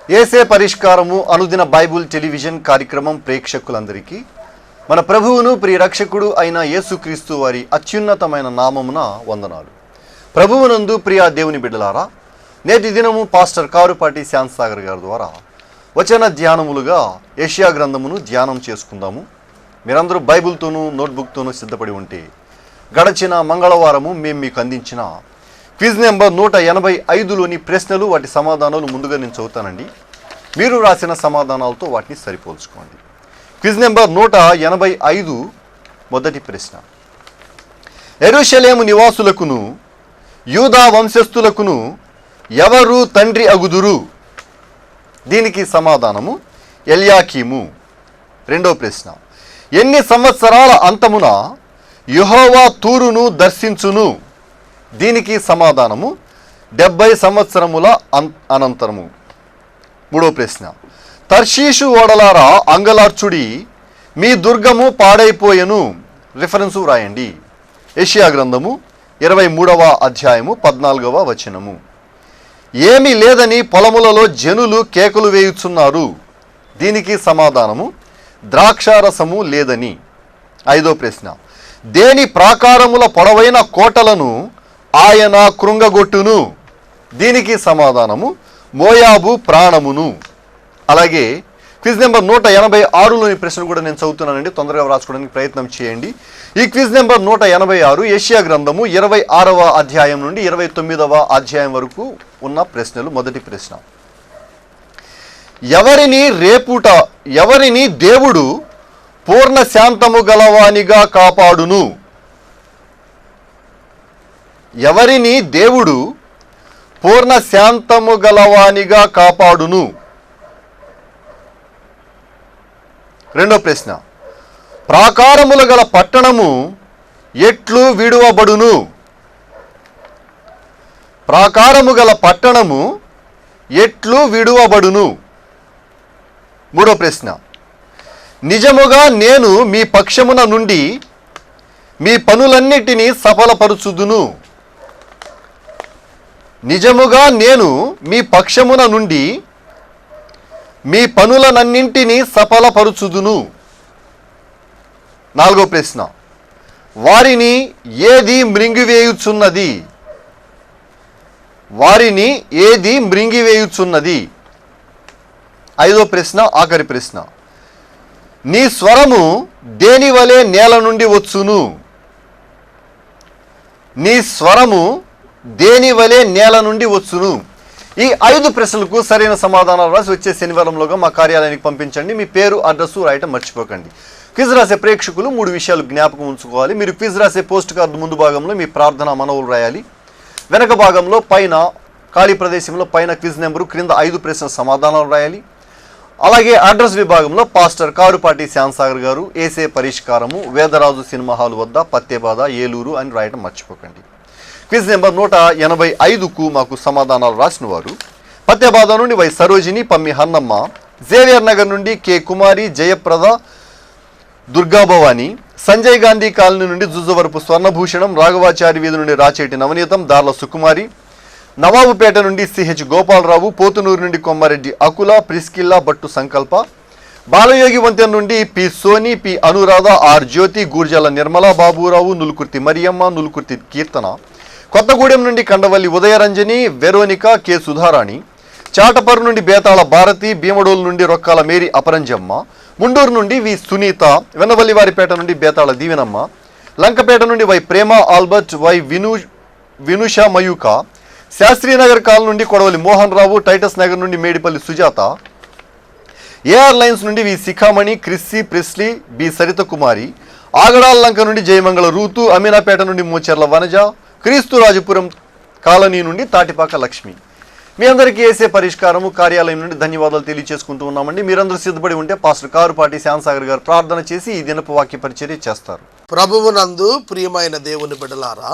ఏసే పరిష్కారము అనుదిన Bible television కార్యక్రమం ప్రేక్షకులందరికీ మన ప్రభువును ప్రియ రక్షకుడు అయిన యేసుక్రీస్తు వారి అత్యున్నతమైన నామమున వందనాలు. ప్రభువునందు ప్రియ దేవుని బిడ్డలారా, నేటి దినము పాస్టర్ కారుపాటి శాంతసాగర్ గారి ద్వారా వచన ధ్యానములుగా యెషయా గ్రంథమును ధ్యానం చేసుకుందాము. మీరందరూ బైబిల్తోనూ నోట్బుక్తోనూ సిద్ధపడి ఉంటే గడచిన మంగళవారము మేము మీకు అందించిన క్విజ్ నెంబర్ 185లోని ప్రశ్నలు, వాటి సమాధానాలు ముందుగా నేను చదువుతానండి. మీరు రాసిన సమాధానాలతో వాటిని సరిపోల్చుకోండి. క్విజ్ నెంబర్ 185 మొదటి ప్రశ్న. యెరూషలేము నివాసులకును యూదా వంశస్థులకును ఎవరు తండ్రి అగుదురు? దీనికి సమాధానము ఎల్యాకీము. రెండో ప్రశ్న. ఎన్ని సంవత్సరాల అంతమున యెహోవా తూరును దర్శించును? దీనికి సమాధానము 70 సంవత్సరముల అనంతరము. మూడో ప్రశ్న. తర్షీషు ఓడలారా అంగలార్చుడి, మీ దుర్గము పాడైపోయెను. రిఫరెన్సు వ్రాయండి. యెషయా గ్రంథము 23వ అధ్యాయము 14వ వచనము. ఏమీ లేదని పొలములలో జనులు కేకలు వేయుచున్నారు. దీనికి సమాధానము ద్రాక్షారసము లేదని. ఐదో ప్రశ్న. దేని ప్రాకారముల పొడవైన కోటలను ఆయన కృంగగొట్టును? దీనికి సమాధానము మోయాబు ప్రాణమును. అలాగే క్విజ్ నెంబర్ 186లోని ప్రశ్న కూడా నేను చదువుతున్నానండి, తొందరగా వ్రాసుకోవడానికి ప్రయత్నం చేయండి. ఈ క్విజ్ నెంబర్ 186 యెషయా గ్రంథము 26వ అధ్యాయం నుండి 29వ అధ్యాయం వరకు ఉన్న ప్రశ్నలు. మొదటి ప్రశ్న. ఎవరిని దేవుడు పూర్ణ శాంతము గలవానిగా కాపాడును? ఎవరిని దేవుడు పూర్ణ శాంతము గలవానిగా కాపాడును? రెండో ప్రశ్న. ప్రాకారములు గల పట్టణము ఎట్లు విడువబడును? ప్రాకారము గల పట్టణము ఎట్లు విడువబడును? మూడో ప్రశ్న. నిజముగా నేను మీ పక్షమున నుండి మీ పనులన్నిటినీ సఫలపరుచుదును. నిజముగా నేను మీ పక్షమున నుండి మీ పనులనన్నింటినీ సఫలపరుచుదును. నాలుగో ప్రశ్న. వారిని ఏది మృంగివేయుచున్నది? వారిని ఏది మృంగివేయుచున్నది? ఐదో ప్రశ్న, ఆఖరి ప్రశ్న. నీ స్వరము దేని వలె నేల నుండి వచ్చును? నీ స్వరము దేని వలె నేల నుండి వచ్చును? ఈ 5 ప్రశ్నలకు సరైన సమాధానాలు రాసి వచ్చే శనివారంలోగా మా కార్యాలయానికి పంపించండి. మీ పేరు, అడ్రస్సు రాయటం మర్చిపోకండి. క్విజ్ రాసే ప్రేక్షకులు 3 విషయాలు జ్ఞాపకం ఉంచుకోవాలి. మీరు క్విజ్ రాసే పోస్ట్ కార్డు ముందు భాగంలో మీ ప్రార్థన మనవులు రాయాలి. వెనక భాగంలో పైన ఖాళీ ప్రదేశంలో పైన క్విజ్ నెంబరు, క్రింద 5 ప్రశ్నల సమాధానాలు రాయాలి. అలాగే అడ్రస్ విభాగంలో పాస్టర్ కారుపాటి శాంతసాగర్ గారు, ఏసే పరిష్కారము, వేదరాజు సినిమా హాల్ వద్ద, పత్తేబాద, ఏలూరు అని రాయటం మర్చిపోకండి. క్విజ్ నెంబర్ 185కు మాకు సమాధానాలు రాసిన వారు పత్తేబాద నుండి వై సరోజిని, పమ్మి హన్నమ్మ, జేవియర్ నగర్ నుండి కె కుమారి, జయప్రద, దుర్గాభవాని, సంజయ్ గాంధీ కాలనీ నుండి జుజువరపు స్వర్ణభూషణం, రాఘవాచారి వీధి నుండి రాచేటి నవనీతం, దార్ల సుకుమారి, నవాబుపేట నుండి సిహెచ్ గోపాలరావు, పోతునూరు నుండి కొమ్మారెడ్డి అకుల, ప్రిస్కిల్లా, బట్టు సంకల్ప, బాలయోగి వంతెన నుండి P Soni, P Anuradha, R Jyothi, Goorjala Nirmala, Baburao, Nulukurthi Mariyamma, Nulukurthi Keerthana, Kothagudem నుండి కండవల్లి ఉదయరంజని, వెరోనిక, కె సుధారాణి, చాటపరు నుండి బేతాళ భారతి, భీమడోలు నుండి రొక్కాల మేరీ అపరంజమ్మ, ముండూరు నుండి వి సునీత, వెన్నవల్లివారిపేట నుండి బేతాళ దీవెనమ్మ, లంకపేట నుండి Y Prema Albert, Y Vinusha Mayuka, Sastrinagar colony నుండి కొడవలి మోహన్ రావు, టైటస్ నగర్ నుండి మేడిపల్లి సుజాత, ఏఆర్ లైన్స్ నుండి వి శిఖామణి, క్రిస్సి, ప్రెస్లీ, బి సరిత కుమారి, ఆగడాల లంక నుండి జయమంగళ రూతు, అమీనాపేట నుండి మూచెర్ల వనజ, క్రీస్తురాజపురం కాలనీ నుండి తాటిపాక లక్ష్మి. మీ అందరికీ ఏసే పరిష్కారము కార్యాలయం నుండి ధన్యవాదాలు తెలియజేసుకుంటూ ఉన్నామండి. మీరందరూ సిద్ధపడి ఉంటే పాస్టర్ కారుపాటి శాంతసాగర్ గారు ప్రార్థన చేసి ఈ దినపు వాక్య పరిచర్య చేస్తారు. ప్రభువునందు ప్రియమైన దేవుని బిడ్డలారా,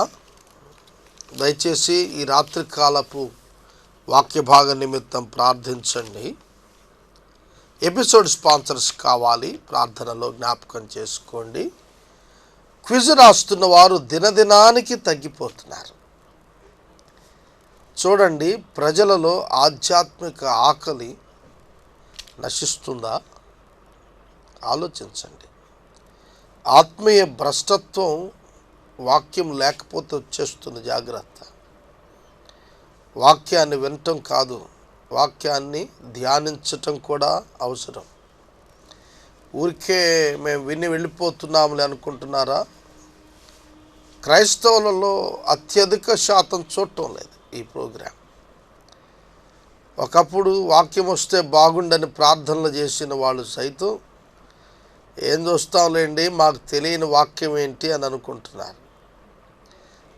దయచేసి ఈ రాత్రి కాలపు వాక్య భాగ నిమిత్తం ప్రార్థించండి. ఎపిసోడ్ స్పాన్సర్స్ కావాలి, ప్రార్థనలో జ్ఞాపకం చేసుకోండి. క్విజ్ రాస్తున్న వారు దినదినానికి తగ్గిపోతున్నారు. చూడండి, ప్రజలలో ఆధ్యాత్మిక ఆకలి నశిస్తుందా? ఆలోచించండి. ఆత్మీయ భ్రష్టత్వం వాక్యం లేకపోతే వచ్చేస్తుంది. జాగ్రత్త. వాక్యాన్ని వినటం కాదు, వాక్యాన్ని ధ్యానించటం కూడా అవసరం. ఊరికే మేము విని వెళ్ళిపోతున్నాములే అనుకుంటున్నారా? క్రైస్తవులలో అత్యధిక శాతం చూడటం లేదు ఈ ప్రోగ్రాం. ఒకప్పుడు వాక్యం వస్తే బాగుండని ప్రార్థనలు చేసిన వాళ్ళు సైతం ఏం చూస్తాంలేండి, మాకు తెలియని వాక్యం ఏంటి అని అనుకుంటున్నారు.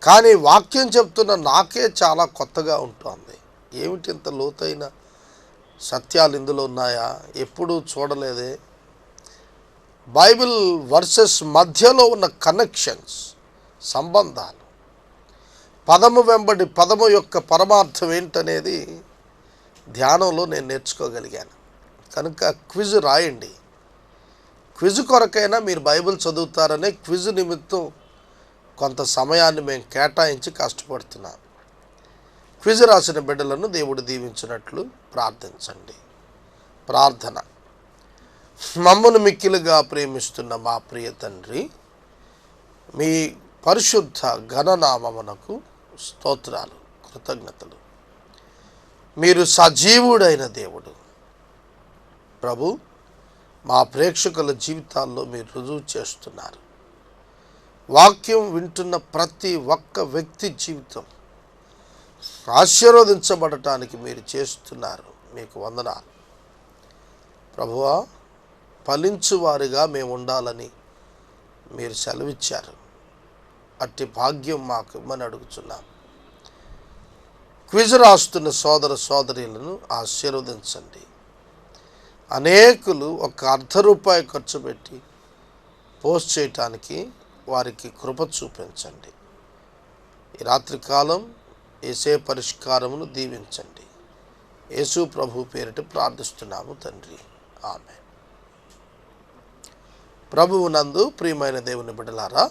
కానీ వాక్యం చెప్తున్న నాకే చాలా కొత్తగా ఉంటుంది. ఏమిటి ఇంత లోతైన సత్యాలు ఇందులో ఉన్నాయా? ఎప్పుడూ చూడలేదే. బైబిల్ వర్సెస్ మధ్యలో ఉన్న కనెక్షన్స్, సంబంధాలు, పదము వెంబడి పదము యొక్క పరమార్థం ఏంటనేది ధ్యానంలో నేను నేర్చుకోగలిగాను. కనుక క్విజ్ రాయండి. క్విజ్ కొరకైనా మీరు బైబిల్ చదువుతారనే క్విజ్ నిమిత్తం కొంత సమయాన్ని మేము కేటాయించి కష్టపడుతున్నాం. క్విజ్ రాసిన బిడ్డలను దేవుడు దీవించినట్లు ప్రార్థించండి. ప్రార్థన. మమ్మను మిక్కిలుగా ప్రేమిస్తున్న మా ప్రియ తండ్రి, మీ పరిశుద్ధ ఘననామమునకు స్తోత్రాలు, కృతజ్ఞతలు. మీరు సజీవుడైన దేవుడు ప్రభు. మా ప్రేక్షకుల జీవితాల్లో మీరు రుజువు చేస్తున్నారు. వాక్యం వింటున్న ప్రతి ఒక్క వ్యక్తి జీవితం ఆశీర్వదించబడటానికి మీరు చేస్తున్నారు. మీకు వందనాలు ప్రభువా. ఫలించువారిగా మేము ఉండాలని మీరు సెలవిచ్చారు. అట్టి భాగ్యం మాకు ఇమ్మని అడుగుతున్నాం. క్విజ్ రాస్తున్న సోదర సోదరీలను ఆశీర్వదించండి. అనేకులు ₹1 ఖర్చు పెట్టి పోస్ట్ చేయటానికి వారికి కృప చూపించండి. ఈ రాత్రికాలం యేసే పరిష్కారమును దీవించండి. యేసు ప్రభు పేరిట ప్రార్థిస్తున్నాము తండ్రి, ఆమేన్. ప్రభువు నందు ప్రియమైన దేవుని బిడ్డలారా,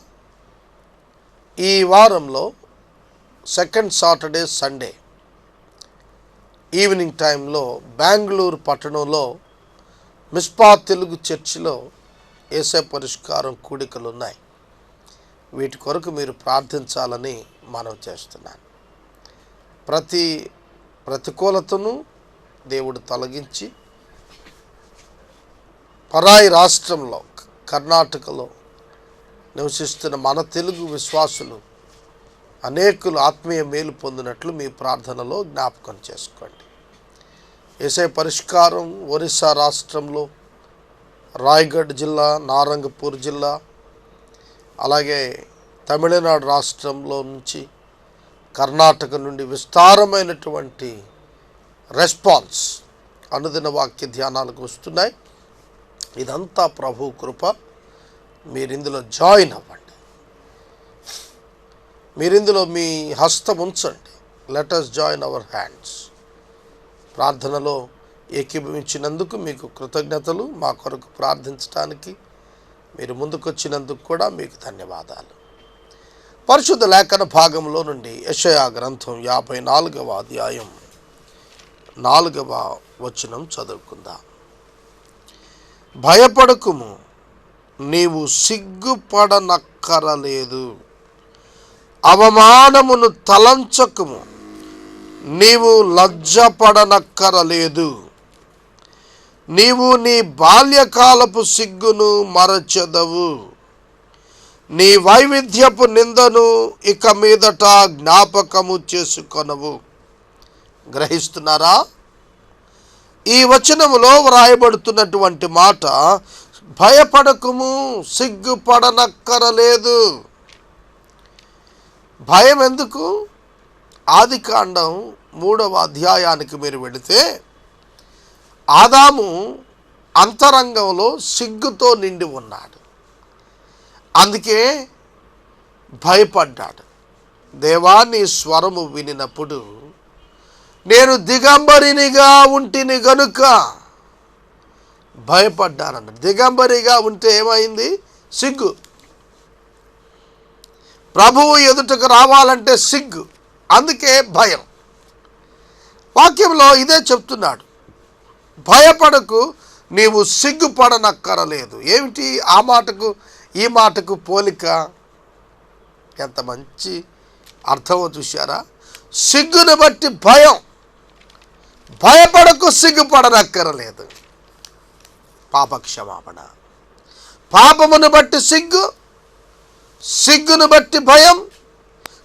ఈ వారంలో సెకండ్ సాటర్డే సండే ఈవినింగ్ టైంలో బెంగళూరు పట్టణంలో మిస్పా తెలుగు చర్చిలో యేసే పరిష్కారం కూడికలు ఉన్నాయి. వీటి కొరకు మీరు ప్రార్థించాలని మనవి చేస్తున్నాను. ప్రతి ప్రతికూలతను దేవుడు తొలగించి పరాయి రాష్ట్రంలో కర్ణాటకలో నివసిస్తున్న మన తెలుగు విశ్వాసులు అనేకులు ఆత్మీయ మేలు పొందినట్లు మీ ప్రార్థనలో జ్ఞాపకం చేసుకోండి. యేసే పరిష్కారం ఒరిస్సా రాష్ట్రంలో రాయగఢ్ జిల్లా, నారంగపూర్ జిల్లా, అలాగే తమిళనాడు రాష్ట్రంలో నుంచి కర్ణాటక నుండి విస్తారమైనటువంటి రెస్పాన్స్ అనుదిన వాక్య ధ్యానాలకు వస్తున్నాయి. ఇదంతా ప్రభు కృప. మీరిందులో జాయిన్ అవ్వండి. మీరిందులో మీ హస్తం ఉంచండి. Let us join our hands. ప్రార్థనలో ఏకీభవించినందుకు మీకు కృతజ్ఞతలు. మా కొరకు ప్రార్థించడానికి మీరు ముందుకొచ్చినందుకు కూడా మీకు ధన్యవాదాలు. పరిశుద్ధ లేఖన భాగంలో నుండి యెషయా గ్రంథం 54వ అధ్యాయం 4వ వచనం చదువుకుందాం. భయపడకుము, నీవు సిగ్గుపడనక్కరలేదు. అవమానమును తలంచకుము, నీవు లజ్జపడనక్కరలేదు. నీవు నీ బాల్యకాలపు సిగ్గును మరచెదవు, నీ వైవిధ్యపు నిందను ఇక మీదట జ్ఞాపకము చేసుకొనవు. గ్రహిస్తున్నారా? ఈ వచనములో వ్రాయబడుతున్నటువంటి మాట, భయపడకుము, సిగ్గుపడనక్కరలేదు. భయం ఎందుకు? ఆదికాండం 3వ అధ్యాయానికి మీరు వెళితే ఆదాము అంతరంగంలో సిగ్గుతో నిండి ఉన్నాడు. అందుకే భయపడ్డాడు. దేవా, నీ స్వరము వినినప్పుడు నేను దిగంబరినిగా ఉంటిని గనుక భయపడ్డానన్నాడు. దిగంబరిగా ఉంటే ఏమైంది? సిగ్గు. ప్రభువు ఎదుటకు రావాలంటే సిగ్గు. అందుకే భయం. వాక్యంలో ఇదే చెప్తున్నాడు. భయపడకు, నీవు సిగ్గుపడనక్కరలేదు. ఏమిటి ఆ మాటకు ఈ మాటకు పోలిక? ఎంత మంచి అర్థమో చూశారా? సిగ్గును బట్టి భయం, భయపడకు, సిగ్గుపడనక్కరలేదు. పాపక్షమాపణ. పాపమును బట్టి సిగ్గు, సిగ్గును బట్టి భయం.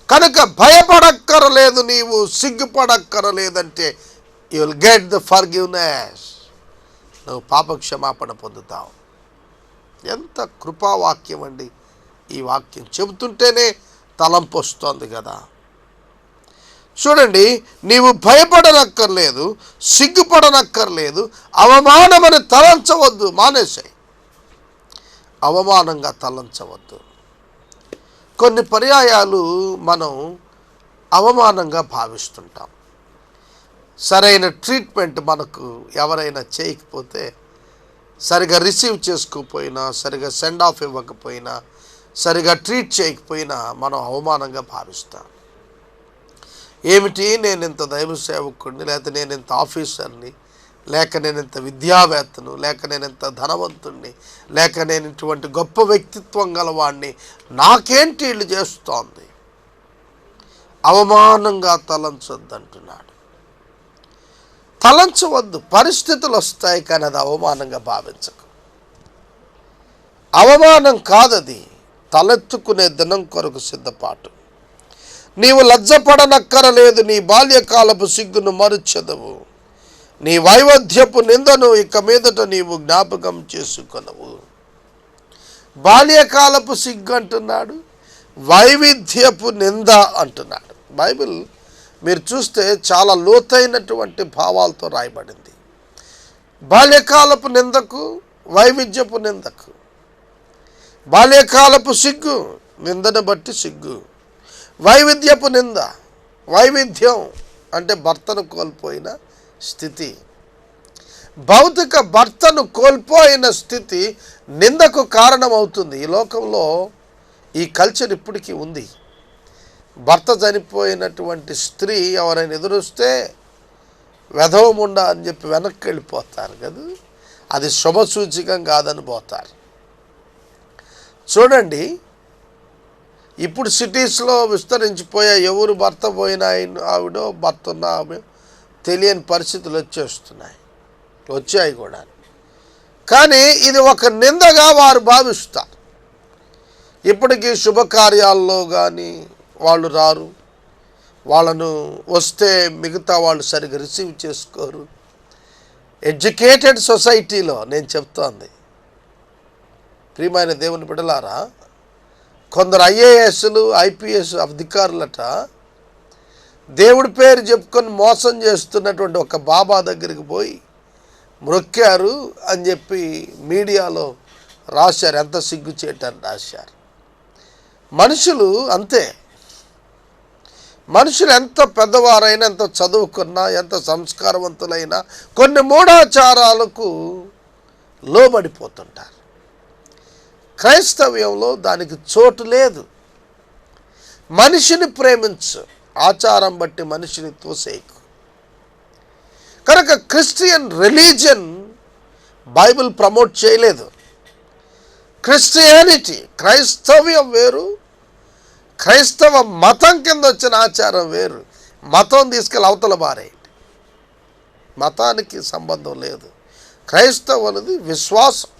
కనుక భయపడక్కరలేదు, నీవు సిగ్గుపడక్కరలేదంటే you will get the forgiveness. నువ్వు పాపక్షమాపణ పొందుతావు. ఎంత కృపావాక్యం అండి ఈ వాక్యం. చెబుతుంటేనే తలంపు వస్తోంది కదా. చూడండి, నీవు భయపడనక్కర్లేదు, సిగ్గుపడనక్కర్లేదు, అవమానమని తలంచవద్దు. మానేసాయి, అవమానంగా తలంచవద్దు. కొన్ని పర్యాయాలు మనం అవమానంగా భావిస్తుంటాం. సరైన ట్రీట్మెంట్ మనకు ఎవరైనా చేయకపోతే, సరిగా రిసీవ్ చేసుకోకపోయినా, సరిగా సెండ్ ఆఫ్ ఇవ్వకపోయినా, సరిగా ట్రీట్ చేయకపోయినా మనం అవమానంగా భావిస్తాం. ఏమిటి, నేను ఇంత దైవ సేవకుడిని, లేక నేను ఇంత ఆఫీసర్ని, లేక నేను ఇంత విద్యావేత్తను, లేక నేను ఇంత ధనవంతుణ్ణి, లేక నేను ఇటువంటి గొప్ప వ్యక్తిత్వం గలవాడిని, నాకేంటి వీళ్ళు చేస్తోంది. అవమానంగా తలంచొద్దు అంటున్నాడు. తలంచవద్దు. పరిస్థితులు వస్తాయి, కానీ అది అవమానంగా భావించకు. అవమానం కాదది, తలెత్తుకునే దినం కొరకు సిద్ధపాటు. నీవు లజ్జపడనక్కరలేదు, నీ బాల్యకాలపు సిగ్గును మరుచెదవు, నీ వైవిధ్యపు నిందను ఇక మీదట నీవు జ్ఞాపకం చేసుకొనవు. బాల్యకాలపు సిగ్గు అంటున్నాడు, వైవిధ్యపు నింద అంటున్నాడు. బైబిల్ మీరు చూస్తే చాలా లోతైనటువంటి భావాలతో రాయబడింది. బాల్యకాలపు నిందకు, వైవిధ్యపు నిందకు. బాల్యకాలపు సిగ్గు, నిందను బట్టి సిగ్గు. వైవిధ్యపు నింద, వైవిధ్యం అంటే భర్తను కోల్పోయిన స్థితి. భౌతిక భర్తను కోల్పోయిన స్థితి నిందకు కారణమవుతుంది. ఈ లోకంలో ఈ కల్చర్ ఇప్పటికీ ఉంది. భర్త చనిపోయినటువంటి స్త్రీ ఎవరైనా ఎదురొస్తే వెధవముండా అని చెప్పి వెనక్కి వెళ్ళిపోతారు కదా. అది శుభసూచకం కాదని పోతారు. చూడండి, ఇప్పుడు సిటీస్లో విస్తరించిపోయే, ఎవరు భర్త పోయినా ఆవిడో భర్త ఉన్న ఆమె తెలియని పరిస్థితులు వచ్చాయి కూడా. కానీ ఇది ఒక నిందగా వారు భావిస్తారు. ఇప్పటికీ శుభకార్యాల్లో కానీ వాళ్ళు రారు, వాళ్ళను వస్తే మిగతా వాళ్ళు సరిగ్గా రిసీవ్ చేసుకోరు. ఎడ్యుకేటెడ్ సొసైటీలో నేను చెప్తోంది, ప్రియమైన దేవుని బిడ్డలారా, కొందరు ఐఏఎస్లు ఐపీఎస్ అధికారులట దేవుడి పేరు చెప్పుకొని మోసం చేస్తున్నటువంటి ఒక బాబా దగ్గరికి పోయి మ్రొక్కారు అని చెప్పి మీడియాలో రాశారు. ఎంత సిగ్గుచేటని రాశారు. మనుషులు అంతే. మనుషులు ఎంత పెద్దవారైనా, ఎంత చదువుకున్నా, ఎంత సంస్కారవంతులైనా కొన్ని మూఢాచారాలకు లోబడిపోతుంటారు. క్రైస్తవ్యంలో దానికి చోటు లేదు. మనిషిని ప్రేమించు, ఆచారం బట్టి మనిషిని తోసేయకు. కనుక క్రిస్టియన్ రిలీజియన్ బైబిల్ ప్రమోట్ చేయలేదు. క్రిస్టియానిటీ, క్రైస్తవ్యం వేరు, క్రైస్తవ మతం కింద వచ్చిన ఆచారం వేరు. మతం తీసుకెళ్ళి అవతల బారేయండి, మతానికి సంబంధం లేదు. క్రైస్తవం అనేది విశ్వాసం,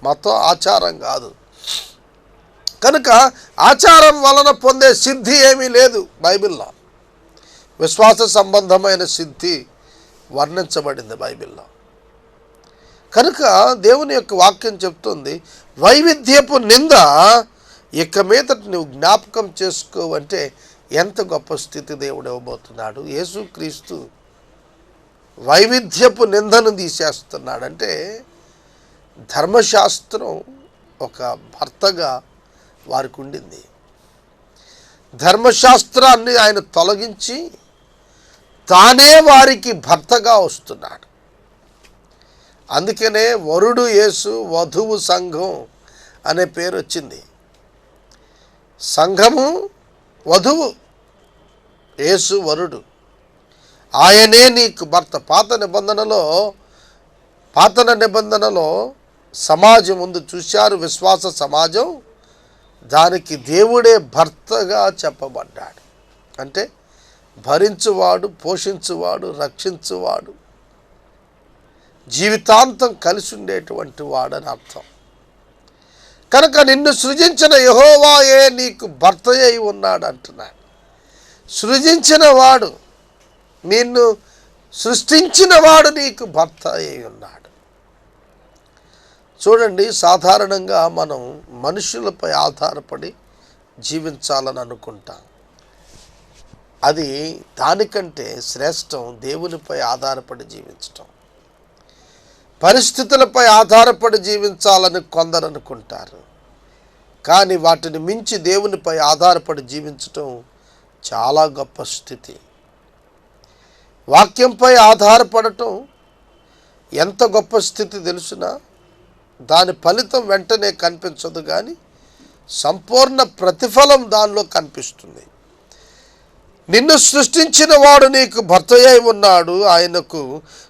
మతం ఆచారం కాదు. కనుక ఆచారం వలన పొందే సిద్ధి ఏమీ లేదు బైబిల్లో. విశ్వాస సంబంధమైన సిద్ధి వర్ణించబడింది బైబిల్లో. కనుక దేవుని యొక్క వాక్యం చెప్తుంది, వైవిధ్యపు నింద ఇక మీద నువ్వు జ్ఞాపకం చేసుకోవంటే ఎంత గొప్ప స్థితి దేవుడు ఇవ్వబోతున్నాడు. యేసుక్రీస్తు వైవిధ్యపు నిందను తీసేస్తున్నాడంటే ధర్మశాస్త్రం ఒక భర్తగా వారికి ఉండింది. ధర్మశాస్త్రాన్ని ఆయన తొలగించి తానే వారికి భర్తగా వస్తున్నాడు. అందుకనే వరుడు యేసు, వధువు సంఘం అనే పేరు వచ్చింది. సంఘము వధువు, యేసు వరుడు. ఆయనే నీకు భర్త. పాత నిబంధనలో సమాజం ముందు చూశారు, విశ్వాస సమాజం. దానికి దేవుడే భర్తగా చెప్పబడ్డాడు. అంటే భరించువాడు, పోషించువాడు, రక్షించువాడు, జీవితాంతం కలిసి ఉండేటువంటి వాడని అర్థం. కనుక నిన్ను సృజించిన యెహోవాయే నీకు భర్త అయి ఉన్నాడు అంటున్నాడు. సృజించిన వాడు, నిన్ను సృష్టించిన వాడు నీకు భర్త అయి ఉన్నాడు. చూడండి, సాధారణంగా మనం మనుషులపై ఆధారపడి జీవించాలని అనుకుంటాం. అది దానికంటే శ్రేష్టం దేవునిపై ఆధారపడి జీవించటం. పరిస్థితులపై ఆధారపడి జీవించాలని కొందరు అనుకుంటారు. కానీ వాటిని మించి దేవునిపై ఆధారపడి జీవించటం చాలా గొప్ప స్థితి. వాక్యంపై ఆధారపడటం ఎంత గొప్ప స్థితి తెలుసునా? దాని ఫలితం వెంటనే కనిపించదు, కానీ సంపూర్ణ ప్రతిఫలం దానిలో కనిపిస్తుంది. నిన్ను సృష్టించిన వాడు నీకు భర్తయ్య ఉన్నాడు. ఆయనకు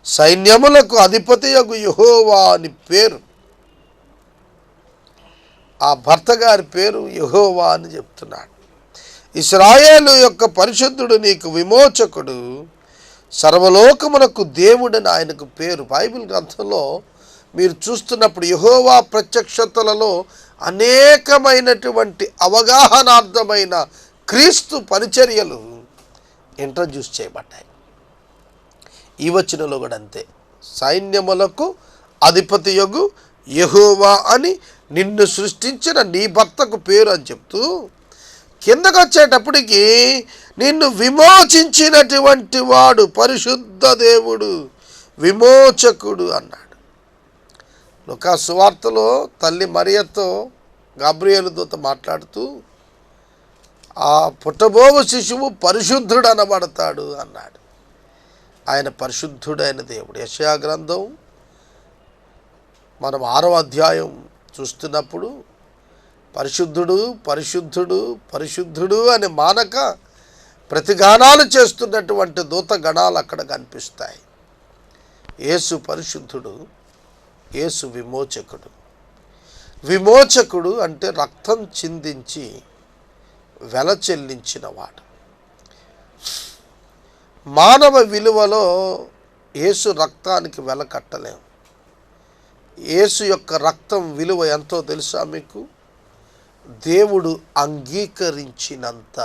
సైన్యములకు అధిపతియగు యెహోవా అని పేరు. ఆ భర్త గారి పేరు యెహోవా అని చెప్తున్నాడు. ఇశ్రాయేలు యొక్క పరిశుద్ధుడు నీకు విమోచకుడు, సర్వలోకమునకు దేవుడని ఆయనకు పేరు. బైబిల్ గ్రంథంలో మీరు చూస్తున్నప్పుడు యెహోవా ప్రత్యక్షతలలో అనేకమైనటువంటి అవగాహనార్థమైన క్రీస్తు పరిచర్యలు ఇంట్రడ్యూస్ చేయబడ్డాయి. ఈ వచనంలో కూడా అంతే. సైన్యములకు అధిపతియగు యెహోవా అని నిన్ను సృష్టించిన నీ భర్తకు పేరు అని చెప్తూ కిందకు వచ్చేటప్పటికి నిన్ను విమోచించినటువంటి వాడు పరిశుద్ధ దేవుడు, విమోచకుడు అన్నాడు. లూకా సువార్తలో తల్లి మరియతో గాబ్రియేలు దూత మాట్లాడుతూ ఆ పుట్టబోవు శిశువు పరిశుద్ధుడు అనబడతాడు అన్నాడు. ఆయన పరిశుద్ధుడైన దేవుడు. యెషయా గ్రంథం మనం 6వ అధ్యాయం చూస్తున్నప్పుడు పరిశుద్ధుడు పరిశుద్ధుడు పరిశుద్ధుడు అని మానక ప్రతిగానాలు చేస్తున్నటువంటి దూత గణాలు అక్కడ కనిపిస్తాయి. యేసు పరిశుద్ధుడు, యేసు విమోచకుడు. విమోచకుడు అంటే రక్తం చిందించి వెల చెల్లించినవాడు. మానవ విలువలో యేసు రక్తానికి వెల కట్టలేం. యేసు యొక్క రక్తం విలువ ఎంతో తెలుసా మీకు? దేవుడు అంగీకరించినంత.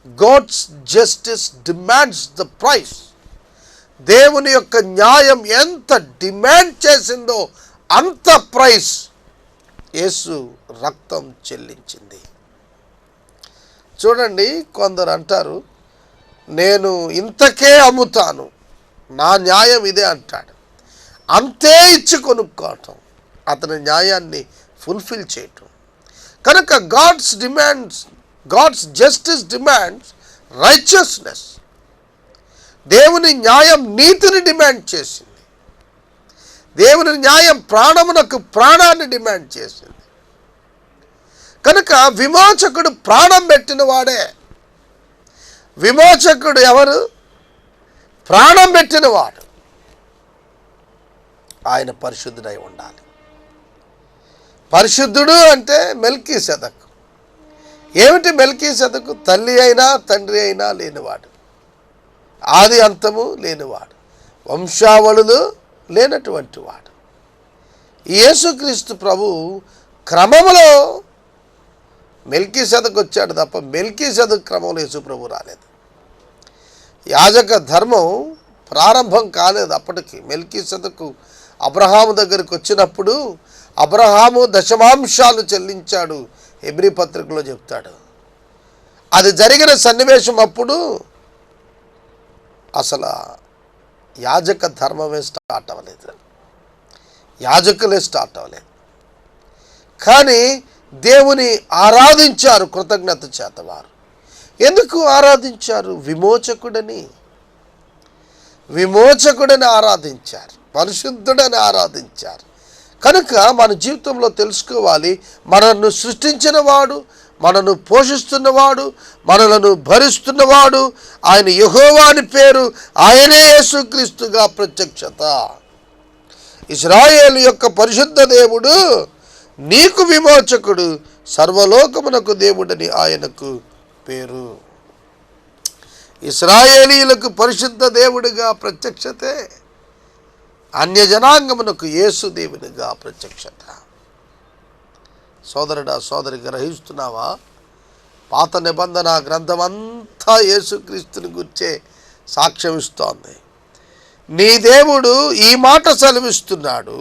God's justice demands the price. దేవుని యొక్క న్యాయం ఎంత డిమాండ్ చేసిందో అంత ప్రైస్ యేసు రక్తం చెల్లించింది. చూడండి, కొందరు అంటారు నేను ఇంతకే అమ్ముతాను, నా న్యాయం ఇదే అంటాడు. అంతే ఇచ్చి కొనుక్కోవటం, అతని న్యాయాన్ని ఫుల్ఫిల్ చేయటం. కనుక గాడ్స్ జస్టిస్ డిమాండ్స్ రైచియస్నెస్. దేవుని న్యాయం నీతిని డిమాండ్ చేసింది. దేవుని న్యాయం ప్రాణమునకు ప్రాణాన్ని డిమాండ్ చేసింది. కనుక విమోచకుడు ప్రాణం పెట్టిన వాడే. విమోచకుడు ఎవరు? ప్రాణం పెట్టినవాడు. ఆయన పరిశుద్ధుడై ఉండాలి. పరిశుద్ధుడు అంటే మెల్కీసెదకు. ఏమిటి మెల్కీసెదకు? తల్లి అయినా తండ్రి అయినా లేనివాడు, ఆది అంతము లేనివాడు, వంశావళులు లేనటువంటి వాడు. యేసుక్రీస్తు ప్రభు క్రమములో మెల్కీసెదకు వచ్చాడు తప్ప మెల్కీసెదకు క్రమంలో యేసు ప్రభు రాలేదు. యాజక ధర్మం ప్రారంభం కాలేదు అప్పటికి. మెల్కీసెదకు అబ్రహాము దగ్గరికి వచ్చినప్పుడు అబ్రహాము దశమాంశాలు చెల్లించాడు, హెబ్రీ పత్రికలో చెప్తాడు. అది జరిగిన సన్నివేశం అప్పుడు అసలు యాజక ధర్మమే స్టార్ట్ అవ్వలేదు, యాజకులే స్టార్ట్ అవ్వలేదు. కానీ దేవుని ఆరాధించారు కృతజ్ఞత చేత. వారు ఎందుకు ఆరాధించారు? విమోచకుడని ఆరాధించారు, పరిశుద్ధుడని ఆరాధించారు. కనుక మన జీవితంలో తెలుసుకోవాలి, మనల్ని సృష్టించిన వాడు, మనను పోషిస్తున్నవాడు, మనలను భరిస్తున్నవాడు ఆయన యెహోవా అని పేరు. ఆయనే యేసుక్రీస్తుగా ప్రత్యక్షత. ఇశ్రాయేలు యొక్క పరిశుద్ధ దేవుడు, నీకు విమోచకుడు, సర్వలోకమునకు దేవుడని ఆయనకు పేరు. ఇశ్రాయేలీయులకు పరిశుద్ధ దేవుడిగా ప్రత్యక్షతే, అన్యజనాంగమునకు యేసు దేవునిగా ప్రత్యక్షత. సోదరుడా, సోదరి, గ్రహిస్తున్నావా? పాత నిబంధన గ్రంథమంతా యేసుక్రీస్తుని గురించే సాక్ష్యం ఇస్తోంది. నీ దేవుడు ఈ మాట సెలవిస్తున్నాడు,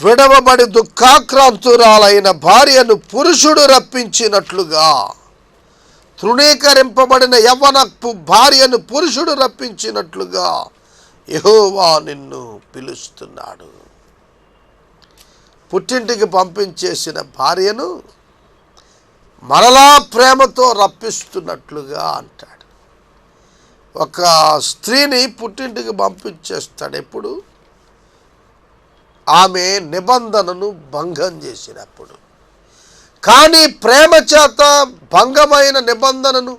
విడవబడి దుఃఖాక్రాంతురాలైన భార్యను పురుషుడు రప్పించినట్లుగా, తృణీకరింపబడిన యవ్వనపు భార్యను పురుషుడు రప్పించినట్లుగా యెహోవా నిన్ను పిలుస్తున్నాడు. పుట్టింటికి పంపించేసిన భార్యను మరలా ప్రేమతో రప్పిస్తున్నట్లుగా అంటాడు. ఒక స్త్రీని పుట్టింటికి పంపించేస్తాడు ఎప్పుడు? ఆమె నిబంధనను భంగం చేసినప్పుడు. కానీ ప్రేమ చేత భంగమైన నిబంధనను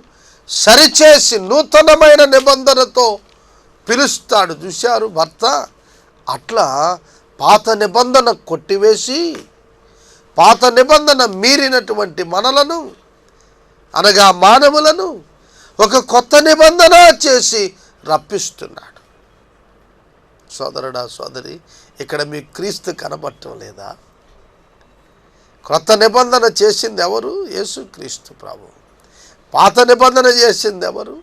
సరిచేసి నూతనమైన నిబంధనతో పిలుస్తాడు. చూశారు భర్త? అట్లా పాత నిబంధన కొట్టివేసి, పాత నిబంధన మీరినటువంటి మనలను, అనగా మానవులను ఒక కొత్త నిబంధన చేసి రప్పిస్తున్నాడు. సోదరుడా, సోదరి, ఇక్కడ మీ క్రీస్తు కనబడటం లేదా? కొత్త నిబంధన చేసింది ఎవరు? యేసుక్రీస్తు ప్రభు. పాత నిబంధన చేసింది ఎవరు?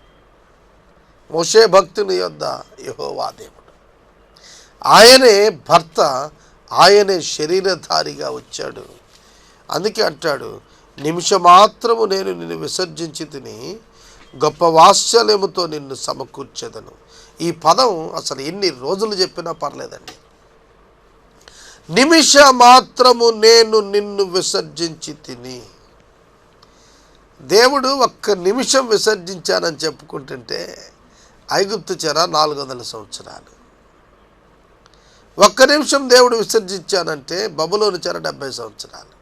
మోషే భక్తుని యొద్ద యెహోవా దేవుడు. ఆయనే భర్త, ఆయనే శరీరధారిగా వచ్చాడు. అందుకే అంటాడు, నిమిషమాత్రము నేను నిన్ను విసర్జించి తిని గొప్ప వాత్సల్యముతో నిన్ను సమకూర్చెదను. ఈ పదం అసలు ఎన్ని రోజులు చెప్పినా పర్లేదండి. నిమిషమాత్రము నేను నిన్ను విసర్జించి తిని. దేవుడు ఒక్క నిమిషం విసర్జించానని చెప్పుకుంటుంటే ఐగుప్తు చెర 400 సంవత్సరాలు. ఒక్క నిమిషం దేవుడు విసర్జించానంటే బబులోను చెర 70 సంవత్సరాలు.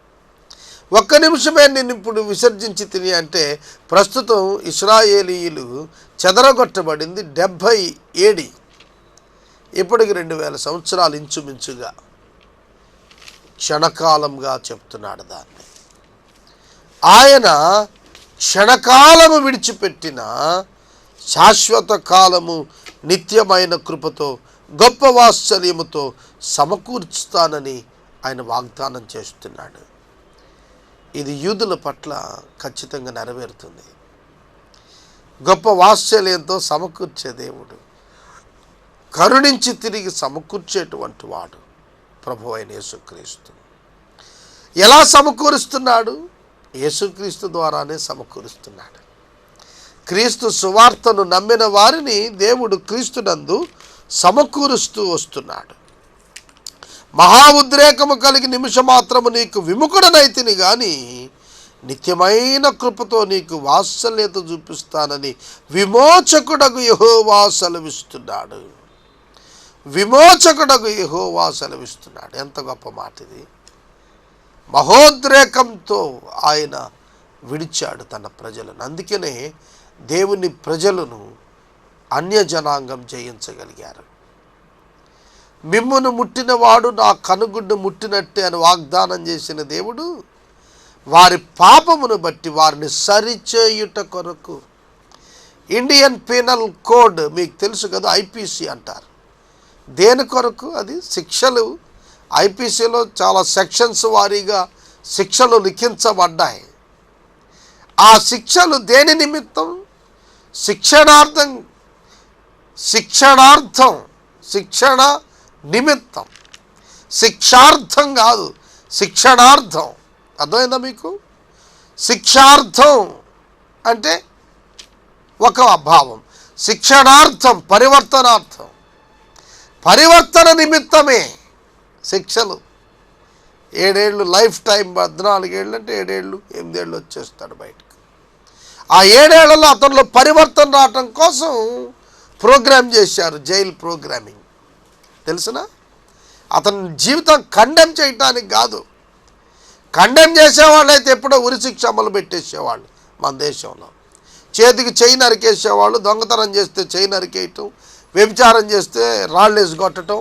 ఒక్క నిమిషమే నేను ఇప్పుడు విసర్జించి తిని అంటే ప్రస్తుతం ఇశ్రాయేలీయులు చెదరగొట్టబడింది 70 AD. ఇప్పటికి 2000 సంవత్సరాలు ఇంచుమించుగా. క్షణకాలంగా చెప్తున్నాడు దాన్ని. ఆయన క్షణకాలము విడిచిపెట్టిన శాశ్వత కాలము నిత్యమైన కృపతో గొప్ప వాత్సల్యముతో సమకూర్చుతానని ఆయన వాగ్దానం చేస్తున్నాడు. ఇది యూదుల పట్ల ఖచ్చితంగా నెరవేరుతుంది. గొప్ప వాత్సల్యంతో సమకూర్చే దేవుడు, కరుణించి తిరిగి సమకూర్చేటువంటి వాడు ప్రభు అయిన యేసుక్రీస్తు. ఎలా సమకూరుస్తున్నాడు? యేసుక్రీస్తు ద్వారానే సమకూరుస్తున్నాడు. క్రీస్తు సువార్తను నమ్మిన వారిని దేవుడు క్రీస్తునందు సమకూరుస్తూ వస్తున్నాడు. మహా ఉద్రేకము కలిగి నిమిషమాత్రము నీకు విముఖుడనైతిని గాని నిత్యమైన కృపతో నీకు వాత్సల్యత చూపిస్తానని విమోచకుడగు యెహోవా సెలవిస్తున్నాడు. విమోచకుడగు యెహోవా సెలవిస్తున్నాడు. ఎంత గొప్ప మాట ఇది! మహోద్రేకంతో ఆయన విడిచాడు తన ప్రజలను. అందుకనే దేవుని ప్రజలను అన్యజనాంగం జయించగలిగారు. మిమ్మును ముట్టినవాడు నా కనుగుడ్డు ముట్టినట్టే అని వాగ్దానం చేసిన దేవుడు వారి పాపమును బట్టి వారిని సరిచేయుట కొరకు ఇండియన్ పీనల్ కోడ్ మీకు తెలుసు కదా, IPC అంటారు. దేని కొరకు? అది శిక్షలు. IPCలో చాలా సెక్షన్స్ వారీగా శిక్షలు లిఖించబడ్డాయి. ఆ శిక్షలు దేని నిమిత్తం? శిక్షణ నిమిత్తం. శిక్షార్థం కాదు, శిక్షణార్థం. అర్థమైందా మీకు? శిక్షార్థం అంటే ఒక భావం, శిక్షణార్థం పరివర్తనార్థం. పరివర్తన నిమిత్తమే శిక్షలు. 7 ఏళ్ళు లైఫ్ టైం, 14 ఏళ్ళు అంటే 7 ఏళ్ళు 8 ఏళ్ళు వచ్చేస్తాడు బయటకు. ఆ 7 ఏళ్లలో అతనిలో పరివర్తన రావటం కోసం ప్రోగ్రామ్ చేశారు, జైలు ప్రోగ్రామింగ్. తెలుసునా? అతని జీవితం కండెమ్ చేయటానికి కాదు, కండెమ్ చేసేవాళ్ళు అయితే ఎప్పుడో ఉరిశిక్ష అమలు పెట్టేసేవాళ్ళు మన దేశంలో. చేతికి చెయ్యి నరికేసేవాళ్ళు, దొంగతనం చేస్తే చెయ్యి నరికేయటం, వ్యభిచారం చేస్తే రాళ్ళేసి కొట్టడం,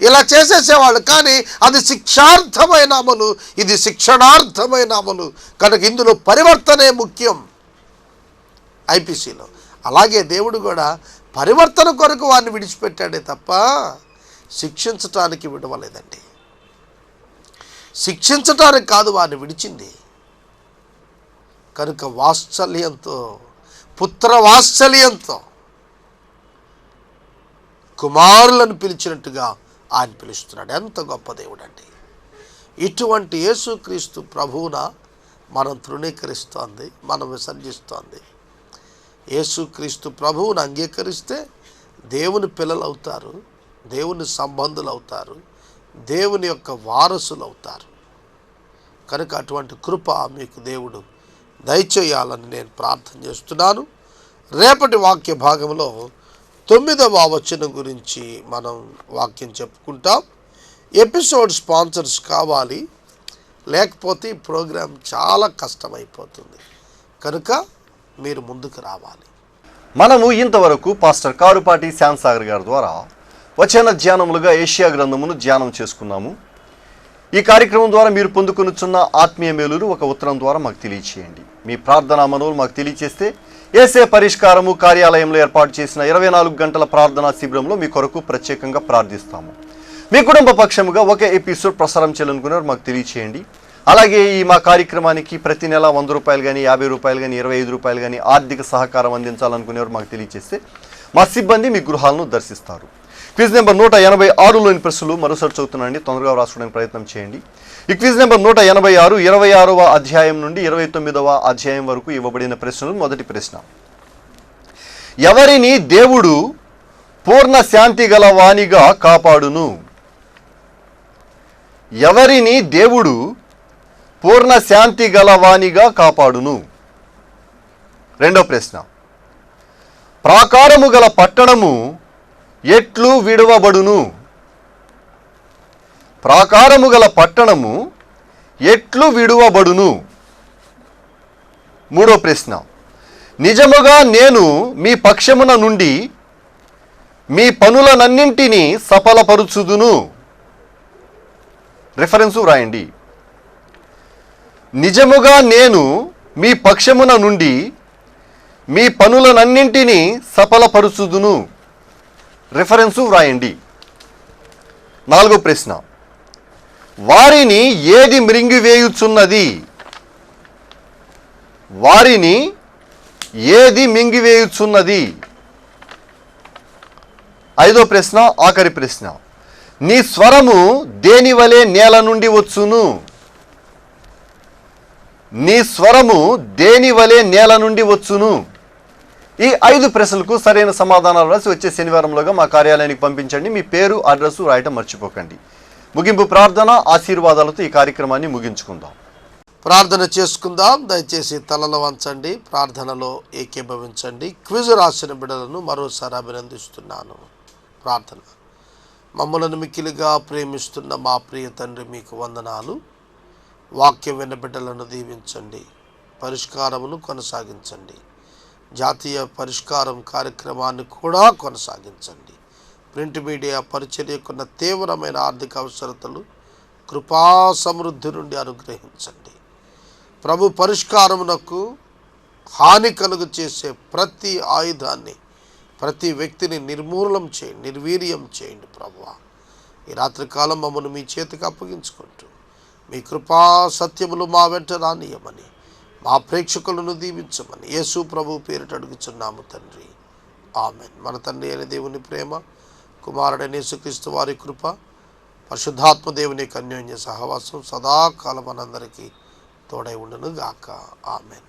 ఇలా చేసేసేవాళ్ళు. కానీ అది శిక్షార్థమైన అమలు, ఇది శిక్షణార్థమైన అమలు కనుక ఇందులో పరివర్తనే ముఖ్యం ఐపీసీలో. అలాగే దేవుడు కూడా పరివర్తన కొరకు వారిని విడిచిపెట్టాడే తప్ప శిక్షించటానికి విడవలేదండి. శిక్షించటానికి కాదు వారిని విడిచింది. కనుక వాత్సల్యంతో, పుత్ర వాత్సల్యంతో కుమారులను పిలిచినట్టుగా ఆయన పిలుస్తున్నాడు. ఎంత గొప్ప దేవుడు అండి! ఇటువంటి యేసుక్రీస్తు ప్రభువున మనం తృణీకరిస్తోంది, మనం విసర్జిస్తోంది. యేసుక్రీస్తు ప్రభువును అంగీకరిస్తే దేవుని పిల్లలు అవుతారు, దేవుని సంబంధులు అవుతారు, దేవుని యొక్క వారసులు అవుతారు. కనుక అటువంటి కృప మీకు దేవుడు దయచేయాలని నేను ప్రార్థన చేస్తున్నాను. రేపటి వాక్య భాగంలో 9వ వచనం గురించి మనం వాక్యం చెప్పుకుంటాం. ఎపిసోడ్ స్పాన్సర్స్ కావాలి, లేకపోతే ఈ ప్రోగ్రాం చాలా కష్టమైపోతుంది. కనుక మీరు ముందుకు రావాలి. మనము ఇంతవరకు పాస్టర్ కారుపాటి శ్యాంసాగర్ గారి ద్వారా వచన ధ్యానములుగా ఏషియా గ్రంథమును ధ్యానం చేసుకున్నాము. ఈ కార్యక్రమం ద్వారా మీరు పొందుకొనుచున్న ఆత్మీయ మేలులు ఒక ఉత్తరం ద్వారా మాకు తెలియచేయండి. మీ ప్రార్థనా మనవులు మాకు తెలియచేస్తే ఏసే పరిష్కారము కార్యాలయంలో ఏర్పాటు చేసిన 24 గంటల ప్రార్థనా శిబిరంలో మీ కొరకు ప్రత్యేకంగా ప్రార్థిస్తాము. మీ కుటుంబ పక్షముగా ఒక ఎపిసోడ్ ప్రసారం చేయాలనుకున్నారు మాకు తెలియచేయండి. అలాగే ఈ మా కార్యక్రమానికి ప్రతి నెల 100 రూపాయలు కానీ, 50 రూపాయలు కానీ, 25 రూపాయలు కానీ ఆర్థిక సహకారం అందించాలనుకునేవారు మాకు తెలియచేస్తే మా సిబ్బంది మీ గృహాలను దర్శిస్తారు. క్విజ్ నెంబర్ 186లోని ప్రశ్నలు మరోసారి చదువుతున్నాండి, తొందరగా రాసుకోవడానికి ప్రయత్నం చేయండి. ఈ క్విజ్ నెంబర్ 186 26వ అధ్యాయం నుండి 29వ అధ్యాయం వరకు ఇవ్వబడిన ప్రశ్నలు. మొదటి ప్రశ్న: ఎవరిని దేవుడు పూర్ణ శాంతి గల వానిగా కాపాడును? ఎవరిని దేవుడు పూర్ణ శాంతి గల వానిగా కాపాడును? రెండో ప్రశ్న: ప్రాకారము గల పట్టణము ఎట్లు విడువబడును? ప్రాకారము గల పట్టణము ఎట్లు విడువబడును? మూడో ప్రశ్న: నిజముగా నేను మీ పక్షమున నుండి మీ పనులనన్నింటినీ సఫలపరుచుదును. రిఫరెన్సు వ్రాయండి. నిజముగా నేను మీ పక్షమున నుండి మీ పనులనన్నింటినీ సఫలపరుచుదును. రిఫరెన్సు వ్రాయండి. నాలుగో ప్రశ్న: వారిని ఏది మింగివేయుచున్నది? వారిని ఏది మింగివేయుచున్నది? ఐదో ప్రశ్న, ఆఖరి ప్రశ్న: నీ స్వరము దేని వలె నేల నుండి వచ్చును? నీ స్వరము దేని వలె నేల నుండి వచ్చును? ఈ 5 ప్రశ్నలకు సరైన సమాధానాలు రాసి వచ్చే శనివారంలోగా మా కార్యాలయానికి పంపించండి. మీ పేరు, అడ్రస్ రాయటం మర్చిపోకండి. ముగింపు ప్రార్థన ఆశీర్వాదాలతో ఈ కార్యక్రమాన్ని ముగించుకుందాం. ప్రార్థన చేసుకుందాం. దయచేసి తలలో వంచండి, ప్రార్థనలో ఏకీభవించండి. క్విజ్ రాసిన బిడ్డలను మరోసారి అభినందిస్తున్నాను. ప్రార్థన: మమ్మలను మిక్కిలిగా ప్రేమిస్తున్న మా ప్రియ తండ్రి, మీకు వందనాలు. వాక్యం విన్న బిడ్డలను దీవించండి, పరిష్కారమును కొనసాగించండి. జాతీయ పరిష్కారం కార్యక్రమాన్ని కూడా కొనసాగించండి. ప్రింట్ మీడియా పరిచర్యకున్న తీవ్రమైన ఆర్థిక అవసరతలు కృపా సమృద్ధి నుండి అనుగ్రహించండి. ప్రభు, పరిష్కారమునకు హాని కలుగు చేసే ప్రతి ఆయుధాన్ని, ప్రతి వ్యక్తిని నిర్మూలనం చేయండి, నిర్వీర్యం చేయండి. ప్రభువా, ఈ రాత్రికాలం మమ్మల్ని మీ చేతికి అప్పగించుకుంటూ మీ కృపా సత్యములు మా వెంట రానియమని, మా ప్రేక్షకులను దీవించమని యేసు ప్రభు పేరిట అడుగుచున్నాము తండ్రి. ఆమెన్. మన తండ్రి అయిన దేవుని ప్రేమ, కుమారుడైన యేసుక్రీస్తు వారి కృప, పరిశుద్ధాత్మ దేవుని యొక్క అన్యోన్య సహవాసం సదాకాలం మనందరికీ తోడై ఉండును గాక. ఆమెన్.